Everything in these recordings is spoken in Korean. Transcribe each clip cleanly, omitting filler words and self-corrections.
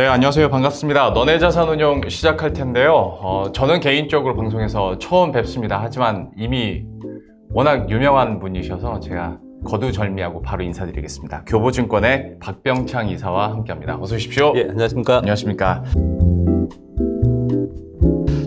네, 안녕하세요. 반갑습니다. 너네 자산운용 시작할 텐데요. 저는 개인적으로 방송에서 처음 뵙습니다. 하지만 이미 워낙 유명한 분이셔서 제가 거두절미하고 바로 인사드리겠습니다. 교보증권의 박병창 이사와 함께합니다. 어서 오십시오. 예, 안녕하십니까. 안녕하십니까.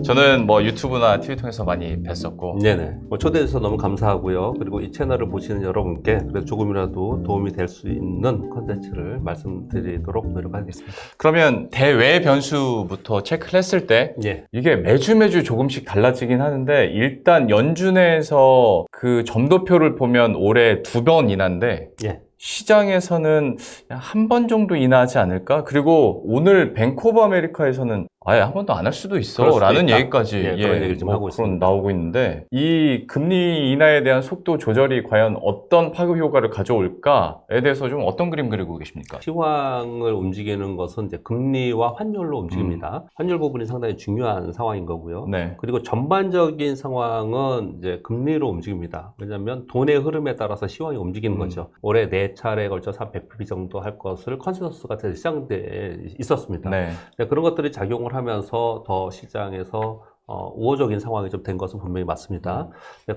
저는 유튜브나 TV 통해서 많이 뵀었고 네네. 초대해 주셔서 너무 감사하고요. 그리고 이 채널을 보시는 여러분께 그래도 조금이라도 도움이 될 수 있는 컨텐츠를 말씀드리도록 노력하겠습니다. 그러면 대외 변수부터 체크를 했을 때 예. 이게 매주 조금씩 달라지긴 하는데 일단 연준에서 그 점도표를 보면 올해 2번 인하인데 예. 시장에서는 한 번 정도 인하하지 않을까? 그리고 오늘 뱅크 오브 아메리카에서는 아예 한 번도 안 할 수도 있어 라는 얘기까지 그런 얘기를 좀 하고 있습니다. 나오고 있는데 이 금리 인하에 대한 속도 조절이 과연 어떤 파급 효과를 가져올까에 대해서 좀 어떤 그림 그리고 계십니까? 시황을 움직이는 것은 이제 금리와 환율로 움직입니다. 환율 부분이 상당히 중요한 상황인 거고요. 네. 그리고 전반적인 상황은 이제 금리로 움직입니다. 왜냐하면 돈의 흐름에 따라서 시황이 움직이는 거죠. 올해 4차례에 걸쳐서 한 100bp 정도 할 것을 컨센서스가 시장대에 있었습니다. 네. 그런 것들이 작용을 하면서 더 시장에서 우호적인 상황이 좀 된 것은 분명히 맞습니다.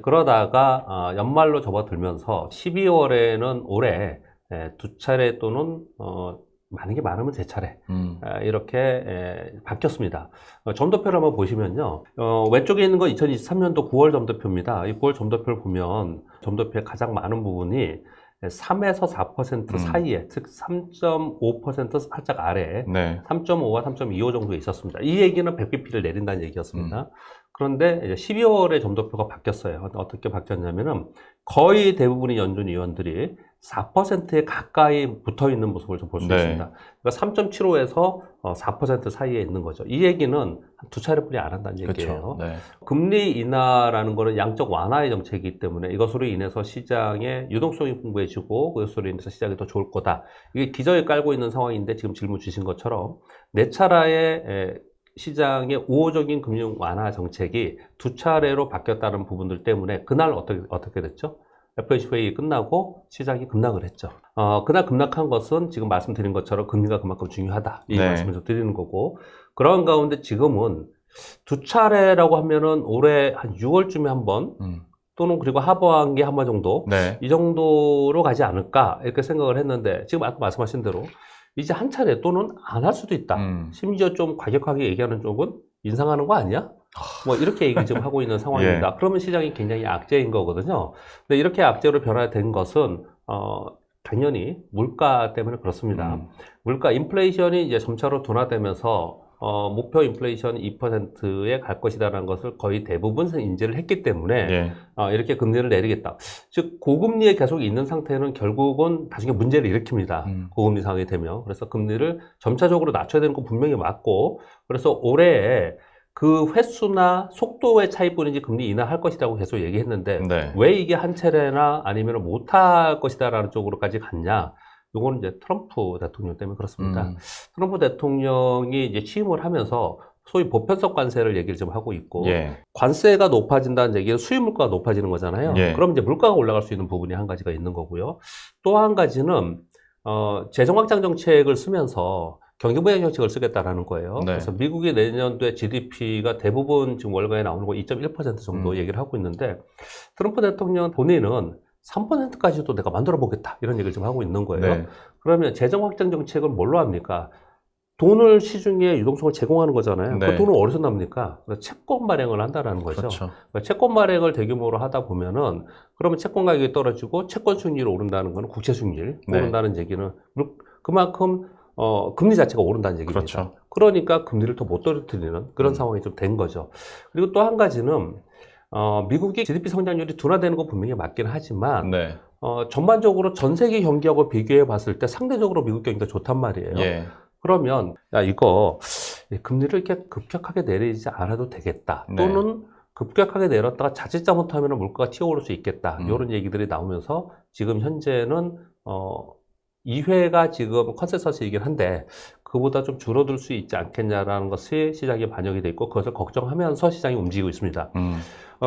그러다가 연말로 접어들면서 12월에는 올해 2차례 또는 많은 게 많으면 3차례 이렇게 바뀌었습니다. 점도표를 한번 보시면요. 왼쪽에 있는 건 2023년도 9월 점도표입니다. 이 9월 점도표를 보면 점도표의 가장 많은 부분이 3에서 4% 사이에, 즉 3.5% 살짝 아래에 네. 3.5와 3.25 정도에 있었습니다. 이 얘기는 100bp를 내린다는 얘기였습니다. 그런데 이제 12월에 점도표가 바뀌었어요. 어떻게 바뀌었냐면은 거의 대부분의 연준 위원들이 4%에 가까이 붙어 있는 모습을 좀 볼 수 네. 있습니다. 그러니까 3.75에서 4% 사이에 있는 거죠. 이 얘기는 2차례뿐이 안 한다는 얘기예요. 그렇죠. 네. 금리 인하라는 것은 양적 완화의 정책이기 때문에 이것으로 인해서 시장의 유동성이 풍부해지고 그것으로 인해서 시장이 더 좋을 거다. 이게 기저에 깔고 있는 상황인데 지금 질문 주신 것처럼 4차례의 시장의 우호적인 금융 완화 정책이 2차례로 바뀌었다는 부분들 때문에 그날 어떻게 됐죠? FOMC 회의 끝나고 시장이 급락을 했죠. 그날 급락한 것은 지금 말씀드린 것처럼 금리가 그만큼 중요하다. 이 말씀을 좀 드리는 거고. 그런 가운데 지금은 2차례라고 하면은 올해 한 6월쯤에 한 번, 또는 그리고 하반기에 한 번 정도, 이 정도로 가지 않을까, 이렇게 생각을 했는데, 지금 아까 말씀하신 대로, 이제 한 차례 또는 안 할 수도 있다. 심지어 좀 과격하게 얘기하는 쪽은 인상하는 거 아니야? 이렇게 얘기 지금 하고 있는 상황입니다. 그러면 시장이 굉장히 악재인 거거든요. 근데 이렇게 악재로 변화된 것은, 당연히 물가 때문에 그렇습니다. 물가, 인플레이션이 이제 점차로 둔화되면서, 목표 인플레이션이 2%에 갈 것이다라는 것을 거의 대부분 인지를 했기 때문에, 이렇게 금리를 내리겠다. 즉, 고금리에 계속 있는 상태는 결국은 나중에 문제를 일으킵니다. 고금리 상황이 되면. 그래서 금리를 점차적으로 낮춰야 되는 건 분명히 맞고, 그래서 올해에 그 횟수나 속도의 차이뿐이지 금리 인하할 것이라고 계속 얘기했는데, 왜 이게 한 차례나 아니면 못할 것이다라는 쪽으로까지 갔냐? 요거는 이제 트럼프 대통령 때문에 그렇습니다. 트럼프 대통령이 이제 취임을 하면서 소위 보편적 관세를 얘기를 좀 하고 있고, 관세가 높아진다는 얘기는 수입 물가가 높아지는 거잖아요. 그럼 이제 물가가 올라갈 수 있는 부분이 한 가지가 있는 거고요. 또 한 가지는, 재정 확장 정책을 쓰면서 경기부양 정책을 쓰겠다라는 거예요. 그래서 미국의 내년도에 GDP가 대부분 지금 월가에 나오는 거 2.1% 정도 얘기를 하고 있는데, 트럼프 대통령 본인은 3%까지도 내가 만들어 보겠다. 이런 얘기를 좀 하고 있는 거예요. 그러면 재정 확장 정책을 뭘로 합니까? 돈을 시중에 유동성을 제공하는 거잖아요. 그 돈을 어디서 납니까? 채권 발행을 한다라는 거죠. 그렇죠. 채권 발행을 대규모로 하다 보면은 그러면 채권 가격이 떨어지고 채권 수익률이 오른다는 거는 국채 수익률 오른다는 얘기는 그만큼 금리 자체가 오른다는 얘기입니다. 그렇죠. 그러니까 금리를 더 못 떨어뜨리는 그런 상황이 좀 된 거죠. 그리고 또 한 가지는 미국이 GDP 성장률이 둔화되는 건 분명히 맞긴 하지만 전반적으로 전 세계 경기하고 비교해 봤을 때 상대적으로 미국 경기가 좋단 말이에요. 그러면 이거 금리를 이렇게 급격하게 내리지 않아도 되겠다. 또는 급격하게 내렸다가 자칫 잘못하면 물가가 튀어오를 수 있겠다. 이런 얘기들이 나오면서 지금 현재는 2회가 지금 컨센서스이긴 한데 그보다 좀 줄어들 수 있지 않겠냐라는 것이 시장에 반영이 돼 있고 그것을 걱정하면서 시장이 움직이고 있습니다.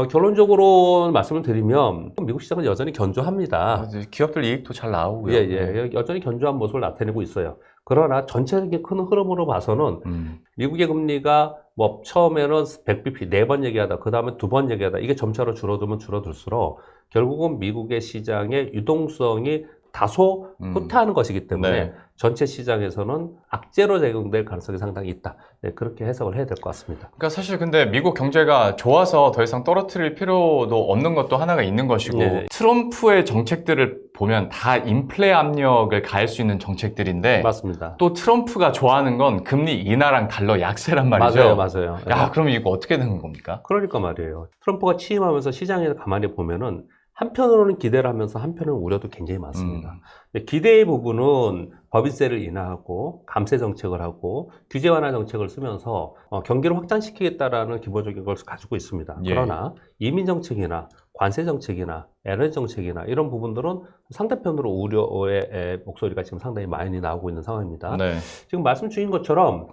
결론적으로 말씀을 드리면 미국 시장은 여전히 견조합니다. 기업들 이익도 잘 나오고요. 여전히 견조한 모습을 나타내고 있어요. 그러나 전체적인 큰 흐름으로 봐서는 미국의 금리가 뭐 처음에는 100bp 4번 얘기하다, 그 다음에 2번 얘기하다, 이게 점차로 줄어들면 줄어들수록 결국은 미국의 시장의 유동성이 다소 후퇴하는 것이기 때문에 네. 전체 시장에서는 악재로 작용될 가능성이 상당히 있다. 네, 그렇게 해석을 해야 될 것 같습니다. 그러니까 사실 근데 미국 경제가 좋아서 더 이상 떨어뜨릴 필요도 없는 것도 하나가 있는 것이고 네. 트럼프의 정책들을 보면 다 인플레 압력을 가할 수 있는 정책들인데 맞습니다. 또 트럼프가 좋아하는 건 금리 인하랑 달러 약세란 말이죠. 맞아요. 야, 그러면 이거 어떻게 되는 겁니까? 그러니까 말이에요. 트럼프가 취임하면서 시장에서 가만히 보면은 한편으로는 기대를 하면서 한편으로는 우려도 굉장히 많습니다. 근데 기대의 부분은 법인세를 인하하고 감세 정책을 하고 규제 완화 정책을 쓰면서 경기를 확장시키겠다라는 기본적인 걸 가지고 있습니다. 예. 그러나 이민 정책이나 관세 정책이나 에너지 정책이나 이런 부분들은 상대편으로 우려의 목소리가 지금 상당히 많이 나오고 있는 상황입니다. 네. 지금 말씀 주신 것처럼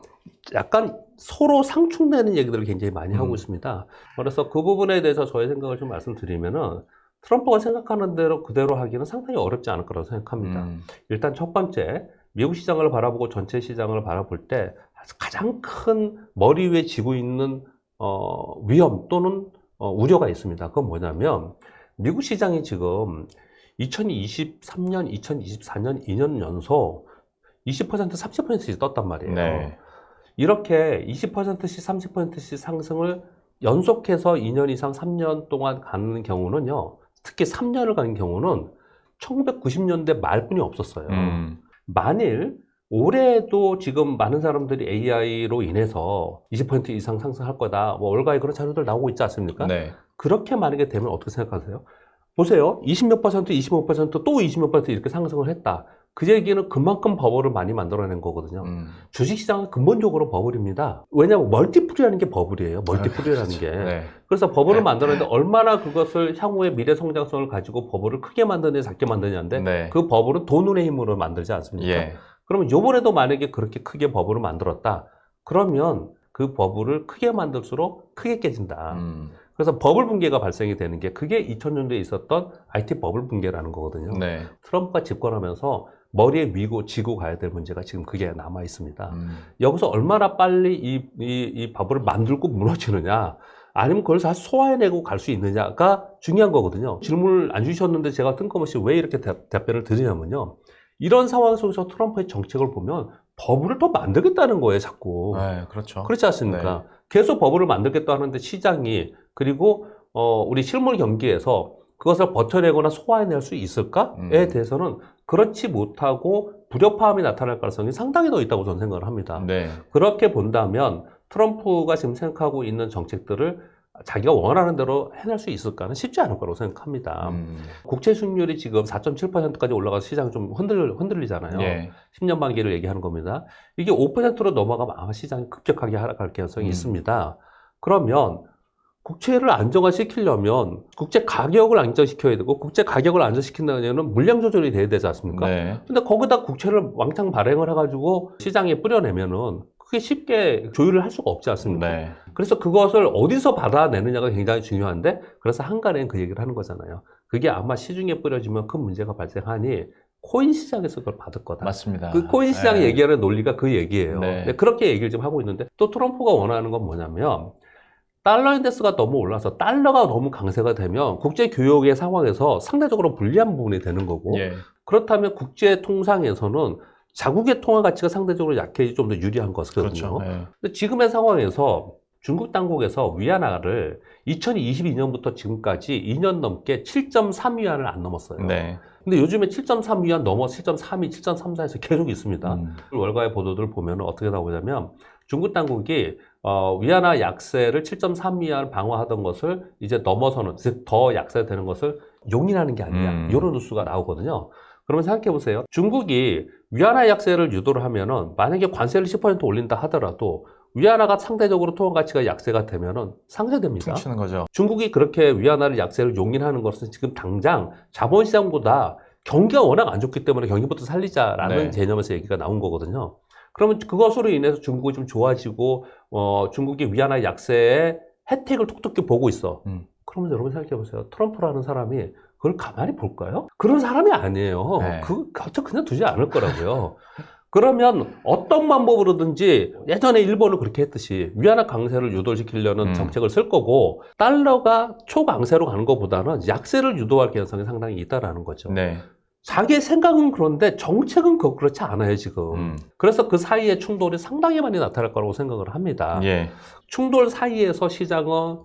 약간 서로 상충되는 얘기들을 굉장히 많이 하고 있습니다. 그래서 그 부분에 대해서 저의 생각을 좀 말씀드리면은 트럼프가 생각하는 대로 그대로 하기는 상당히 어렵지 않을 거라고 생각합니다. 일단 첫 번째, 미국 시장을 바라보고 전체 시장을 바라볼 때 가장 큰 머리 위에 지고 있는 위험 또는 우려가 있습니다. 그건 뭐냐면 미국 시장이 지금 2023년, 2024년 2년 연속 20%, 30%씩 떴단 말이에요. 네. 이렇게 20%씩 30%씩 상승을 연속해서 2년 이상 3년 동안 가는 경우는요, 특히 3년을 가는 경우는 1990년대 말뿐이 없었어요. 만일 올해도 지금 많은 사람들이 AI로 인해서 20% 이상 상승할 거다, 뭐 월가에 그런 자료들 나오고 있지 않습니까? 네. 그렇게 만약에 되면 어떻게 생각하세요? 보세요. 20몇 %, 25%, 또 20몇 % 이렇게 상승을 했다. 그 얘기는 그만큼 버블을 많이 만들어낸 거거든요. 주식시장은 근본적으로 버블입니다. 왜냐하면 멀티플이라는 게 버블이에요. 멀티플이라는 게. 네. 그래서 버블을 만들었는데 얼마나 그것을 향후의 미래 성장성을 가지고 버블을 크게 만드냐 작게 만드냐인데 네. 그 버블은 돈운의 힘으로 만들지 않습니까? 예. 그러면 요번에도 만약에 그렇게 크게 버블을 만들었다. 그러면 그 버블을 크게 만들수록 크게 깨진다. 그래서 버블 붕괴가 발생이 되는 게 그게 2000년대에 있었던 IT 버블 붕괴라는 거거든요. 네. 트럼프가 집권하면서 머리에 쥐고 가야 될 문제가 지금 그게 남아 있습니다. 여기서 얼마나 빨리 이 버블을 만들고 무너지느냐, 아니면 그걸 다 소화해내고 갈 수 있느냐가 중요한 거거든요. 질문을 안 주셨는데 제가 뜬금없이 왜 이렇게 답변을 드리냐면요. 이런 상황 속에서 트럼프의 정책을 보면 버블을 더 만들겠다는 거예요, 자꾸. 네, 그렇죠. 그렇지 않습니까? 계속 버블을 만들겠다 하는데 시장이, 그리고 우리 실물 경기에서 그것을 버텨내거나 소화해낼 수 있을까에 대해서는 그렇지 못하고 불협화음이 나타날 가능성이 상당히 더 있다고 저는 생각을 합니다. 네. 그렇게 그렇게 본다면 트럼프가 지금 생각하고 있는 정책들을 자기가 원하는 대로 해낼 수 있을까는 쉽지 않을 거라고 생각합니다. 국채 수익률이 지금 4.7%까지 올라가서 시장이 좀 흔들리잖아요. 예. 10년 만기를 얘기하는 겁니다. 이게 5%로 넘어가면 아마 시장이 급격하게 하락할 가능성이 있습니다. 그러면 국채를 안정화시키려면 국채 가격을 안정시켜야 되고, 국채 가격을 안정시킨다면 물량 조절이 돼야 되지 않습니까? 네. 근데 거기다 국채를 왕창 발행을 해가지고 시장에 뿌려내면은 그게 쉽게 조율을 할 수가 없지 않습니까? 네. 그래서 그것을 어디서 받아내느냐가 굉장히 중요한데, 그래서 한간에는 그 얘기를 하는 거잖아요. 그게 아마 시중에 뿌려지면 큰 문제가 발생하니 코인 시장에서 그걸 받을 거다. 맞습니다. 그 코인 시장이 네. 얘기하는 논리가 그 얘기예요. 네. 근데 그렇게 얘기를 지금 하고 있는데, 또 트럼프가 원하는 건 뭐냐면 달러 인덱스가 너무 올라서 달러가 너무 강세가 되면 국제 교역의 상황에서 상대적으로 불리한 부분이 되는 거고, 예. 그렇다면 국제 통상에서는 자국의 통화 가치가 상대적으로 약해지 좀 더 유리한 것이거든요. 그렇죠. 네. 근데 지금의 상황에서 중국 당국에서 위안화를 2022년부터 지금까지 2년 넘게 7.3위안을 안 넘었어요. 네. 근데 요즘에 7.3위안 넘어 7.32, 7.34에서 계속 있습니다. 월가의 보도들 보면 어떻게 나오냐면 중국 당국이 위안화 약세를 7.3위안 방어하던 것을 이제 넘어서는, 즉 더 약세되는 것을 용인하는 게 아니냐, 이런 뉴스가 나오거든요. 그러면 생각해 보세요. 중국이 위안화 약세를 유도를 하면은 만약에 관세를 10% 올린다 하더라도 위안화가 상대적으로 통화 가치가 약세가 되면은 상쇄됩니다. 퉁치는 거죠. 중국이 그렇게 위안화를 약세를 용인하는 것은 지금 당장 자본시장보다 경기가 워낙 안 좋기 때문에 경기부터 살리자라는 네. 개념에서 얘기가 나온 거거든요. 그러면 그것으로 인해서 중국이 좀 좋아지고 중국이 위안화 약세의 혜택을 톡톡히 보고 있어. 그러면 여러분 생각해 보세요. 트럼프라는 사람이 그걸 가만히 볼까요? 그런 사람이 아니에요. 네. 그거 그냥 두지 않을 거라고요. 그러면 어떤 방법으로든지 예전에 일본은 그렇게 했듯이 위안화 강세를 유도시키려는 정책을 쓸 거고 달러가 초강세로 가는 것보다는 약세를 유도할 가능성이 상당히 있다라는 거죠. 네. 자기의 생각은 그런데 정책은 그렇지 않아요, 지금. 그래서 그 사이에 충돌이 상당히 많이 나타날 거라고 생각을 합니다. 예. 충돌 사이에서 시장은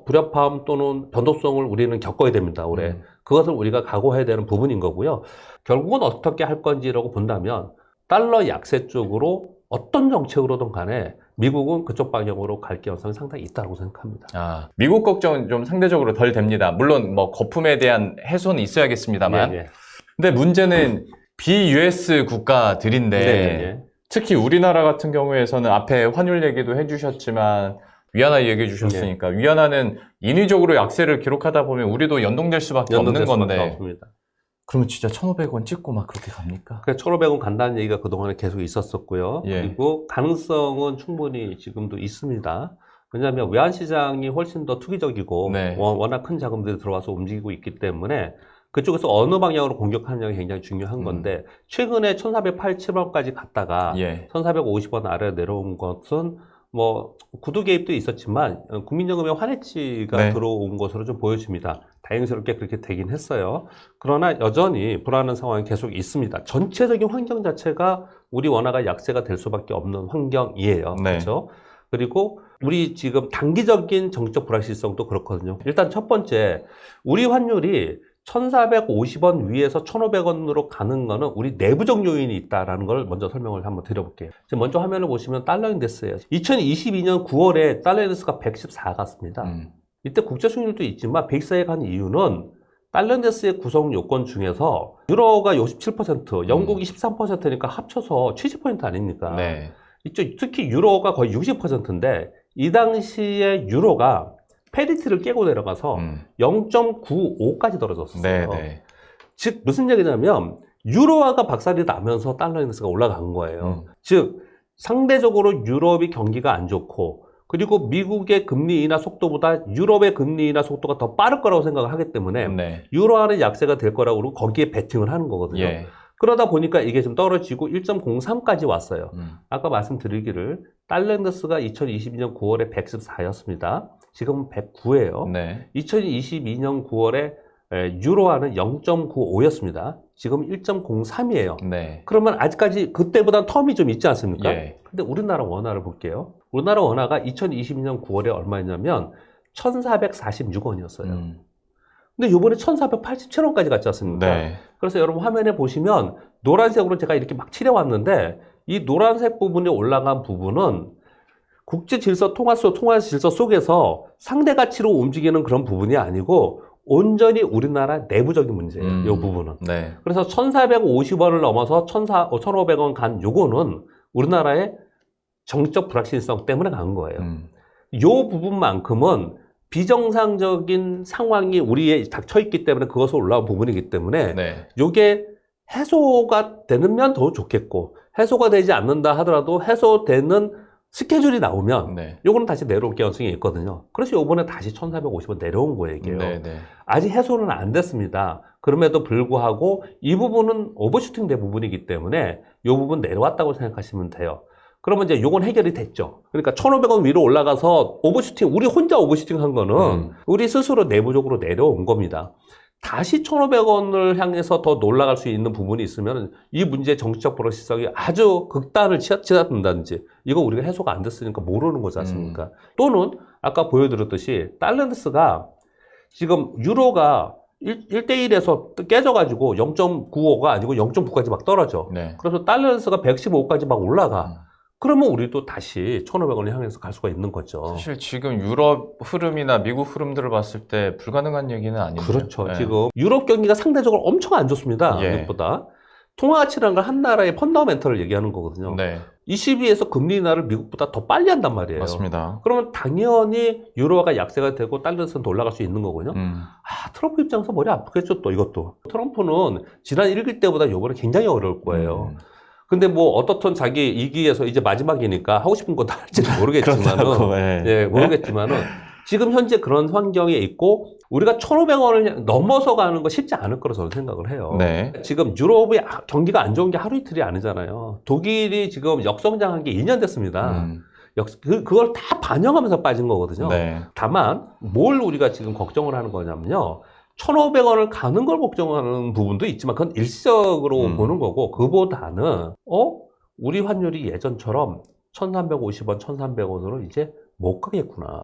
불협화음 또는 변동성을 우리는 겪어야 됩니다, 올해. 그것을 우리가 각오해야 되는 부분인 거고요. 결국은 어떻게 할 건지라고 본다면 달러 약세 쪽으로 어떤 정책으로든 간에 미국은 그쪽 방향으로 갈 가능성이 상당히 있다고 생각합니다. 아, 미국 걱정은 좀 상대적으로 덜 됩니다. 물론 뭐 거품에 대한 해소는 있어야겠습니다만. 예, 예. 근데 문제는 비US 국가들인데 네, 예. 특히 우리나라 같은 경우에서는 앞에 환율 얘기도 해주셨지만 위안화 얘기해 주셨으니까 위안화는 인위적으로 약세를 기록하다 보면 우리도 연동될 수밖에 없는 건데 없습니다. 그러면 진짜 1,500원 찍고 막 그렇게 갑니까? 그래서 1,500원 간다는 얘기가 그동안에 계속 있었었고요. 예. 그리고 가능성은 충분히 지금도 있습니다. 왜냐하면 외환시장이 훨씬 더 투기적이고 네. 워낙 큰 자금들이 들어와서 움직이고 있기 때문에 그쪽에서 어느 방향으로 공격하느냐가 굉장히 중요한 건데 최근에 1,487원까지 갔다가 예. 1,450원 아래 내려온 것은 뭐 구두 개입도 있었지만 국민연금의 환해치가 네. 들어온 것으로 좀 보여집니다. 다행스럽게 그렇게 되긴 했어요. 그러나 여전히 불안한 상황이 계속 있습니다. 전체적인 환경 자체가 우리 원화가 약세가 될 수밖에 없는 환경이에요. 네. 그렇죠? 그리고 우리 지금 단기적인 정치적 불확실성도 그렇거든요. 일단 첫 번째, 우리 환율이 1,450원 위에서 1,500원으로 가는 거는 우리 내부적 요인이 있다라는 걸 먼저 설명을 한번 드려볼게요. 지금 먼저 화면을 보시면 달러 인덱스예요. 2022년 9월에 달러 인덱스가 114 갔습니다. 이때 국제 수익률도 있지만 114에 간 이유는 달러 인덱스의 구성 요건 중에서 유로가 57%, 영국이 13%니까 합쳐서 70% 아닙니까? 네. 이쪽 특히 유로가 거의 60%인데 이 당시에 유로가 페리티를 깨고 내려가서 0.95까지 떨어졌어요. 네, 네. 즉 무슨 얘기냐면 유로화가 박살이 나면서 달러 인덱스가 올라간 거예요. 즉 상대적으로 유럽이 경기가 안 좋고 그리고 미국의 금리 인하 속도보다 유럽의 금리 인하 속도가 더 빠를 거라고 생각을 하기 때문에 네. 유로화는 약세가 될 거라고 그러고 거기에 베팅을 하는 거거든요. 예. 그러다 보니까 이게 좀 떨어지고 1.03까지 왔어요. 아까 말씀드리기를 달러 인덱스가 2022년 9월에 114였습니다. 지금은 109예요. 네. 2022년 9월에 유로화는 0.95였습니다. 지금 1.03이에요. 네. 그러면 아직까지 그때보다 텀이 좀 있지 않습니까? 예. 근데 우리나라 원화를 볼게요. 우리나라 원화가 2022년 9월에 얼마였냐면 1,446원이었어요. 근데 요번에 1,487원까지 갔지 않습니까? 네. 그래서 여러분 화면에 보시면 노란색으로 제가 이렇게 막 칠해왔는데 이 노란색 부분이 올라간 부분은 국제 질서 통화 질서 속에서 상대 가치로 움직이는 그런 부분이 아니고 온전히 우리나라 내부적인 문제예요. 이 부분은. 네. 그래서 1,450원을 넘어서 1,500원 간 요거는 우리나라의 정치적 불확실성 때문에 간 거예요. 요 부분만큼은 비정상적인 상황이 우리에 닥쳐있기 때문에 그것을 올라온 부분이기 때문에 네. 요게 해소가 되면 더 좋겠고 해소가 되지 않는다 하더라도 해소되는 스케줄이 나오면 네. 요거는 다시 내려올 가능성이 있거든요. 그래서 요번에 다시 1,450원 내려온 거예요, 이게요. 네, 네. 아직 해소는 안 됐습니다. 그럼에도 불구하고 이 부분은 오버슈팅 된 부분이기 때문에 이 부분 내려왔다고 생각하시면 돼요. 그러면 이제 요건 해결이 됐죠. 그러니까 1,500원 위로 올라가서 오버슈팅, 우리 혼자 오버슈팅 한 거는 우리 스스로 내부적으로 내려온 겁니다. 다시 1,500원을 향해서 더 올라갈 수 있는 부분이 있으면 이 문제의 정치적 불확실성이 아주 극단을 치닫는다든지 이거 우리가 해소가 안 됐으니까 모르는 거지 않습니까? 또는 아까 보여드렸듯이 달러 인덱스가 지금 유로가 1대1에서 깨져가지고 0.95가 아니고 0.9까지 막 떨어져. 네. 그래서 달러 인덱스가 115까지 막 올라가. 그러면 우리도 다시 1,500원을 향해서 갈 수가 있는 거죠. 사실 지금 유럽 흐름이나 미국 흐름들을 봤을 때 불가능한 얘기는 아니죠. 그렇죠. 네. 지금 유럽 경기가 상대적으로 엄청 안 좋습니다. 예. 미국보다. 통화 가치라는 건 한 나라의 펀더멘털을 얘기하는 거거든요. 네. 22에서 금리 인하를 미국보다 더 빨리 한단 말이에요. 맞습니다. 그러면 당연히 유로화가 약세가 되고 달러에서는 올라갈 수 있는 거거든요. 트럼프 입장에서 머리 아프겠죠, 또 이것도. 트럼프는 지난 1기 때보다 요번에 굉장히 어려울 거예요. 근데 뭐 어떻든 자기 2기에서 이제 마지막이니까 하고 싶은 거 다 할지 모르겠지만은 그렇다고, 예. 예, 모르겠지만은 지금 현재 그런 환경에 있고 우리가 1,500원을 넘어서 가는 거 쉽지 않을 거라고 저는 생각을 해요. 네. 지금 유럽의 경기가 안 좋은 게 하루 이틀이 아니잖아요. 독일이 지금 역성장한 게 2년 됐습니다. 그걸 다 반영하면서 빠진 거거든요. 네. 다만 뭘 우리가 지금 걱정을 하는 거냐면요. 1,500원을 가는 걸 걱정하는 부분도 있지만 그건 일시적으로 보는 거고 그보다는 우리 환율이 예전처럼 1,350원, 1,300원으로 이제 못 가겠구나.